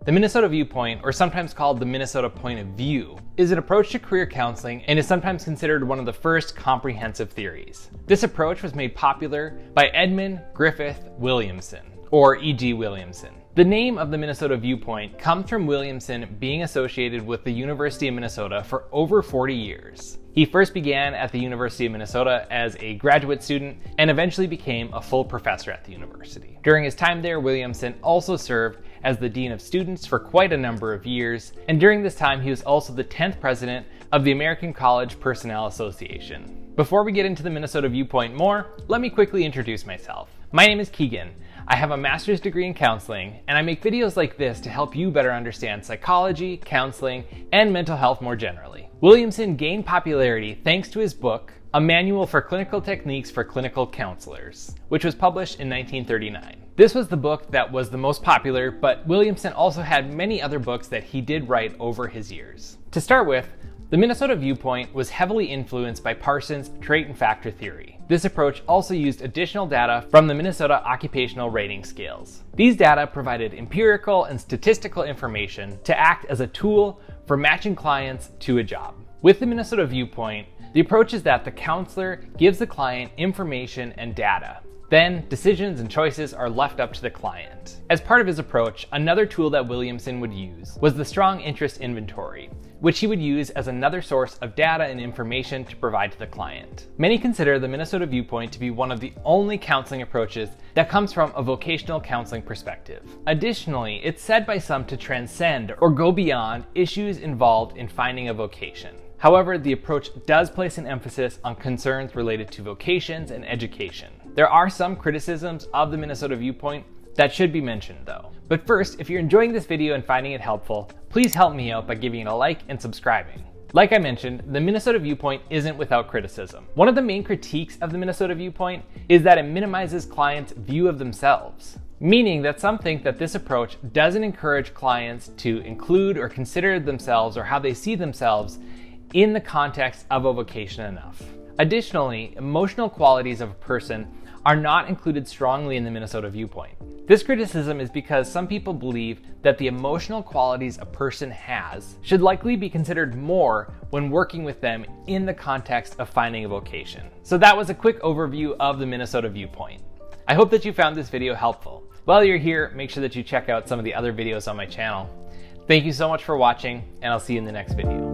The Minnesota Viewpoint, or sometimes called the Minnesota Point of View, is an approach to career counseling and is sometimes considered one of the first comprehensive theories. This approach was made popular by Edmund Griffith Williamson, or E.G. Williamson. The name of the Minnesota Viewpoint comes from Williamson being associated with the University of Minnesota for over 40 years. He first began at the University of Minnesota as a graduate student and eventually became a full professor at the university. During his time there, Williamson also served as the Dean of Students for quite a number of years, and during this time he was also the 10th president of the American College Personnel Association. Before we get into the Minnesota Viewpoint more, let me quickly introduce myself. My name is Keegan. I have a master's degree in counseling, and I make videos like this to help you better understand psychology, counseling, and mental health more generally. Williamson gained popularity thanks to his book, A Manual for Clinical Techniques for Clinical Counselors, which was published in 1939. This was the book that was the most popular, but Williamson also had many other books that he did write over his years. To start with, the Minnesota Viewpoint was heavily influenced by Parsons' trait and factor theory. This approach also used additional data from the Minnesota Occupational Rating Scales. These data provided empirical and statistical information to act as a tool for matching clients to a job. With the Minnesota Viewpoint, the approach is that the counselor gives the client information and data. Then, decisions and choices are left up to the client. As part of his approach, another tool that Williamson would use was the strong interest inventory, which he would use as another source of data and information to provide to the client. Many consider the Minnesota Viewpoint to be one of the only counseling approaches that comes from a vocational counseling perspective. Additionally, it's said by some to transcend or go beyond issues involved in finding a vocation. However, the approach does place an emphasis on concerns related to vocations and education. There are some criticisms of the Minnesota Viewpoint that should be mentioned though. But first, if you're enjoying this video and finding it helpful, please help me out by giving it a like and subscribing. Like I mentioned, the Minnesota Viewpoint isn't without criticism. One of the main critiques of the Minnesota Viewpoint is that it minimizes clients' view of themselves, meaning that some think that this approach doesn't encourage clients to include or consider themselves or how they see themselves in the context of a vocation enough. Additionally, emotional qualities of a person are not included strongly in the Minnesota Viewpoint. This criticism is because some people believe that the emotional qualities a person has should likely be considered more when working with them in the context of finding a vocation. So that was a quick overview of the Minnesota Viewpoint. I hope that you found this video helpful. While you're here, make sure that you check out some of the other videos on my channel. Thank you so much for watching, and I'll see you in the next video.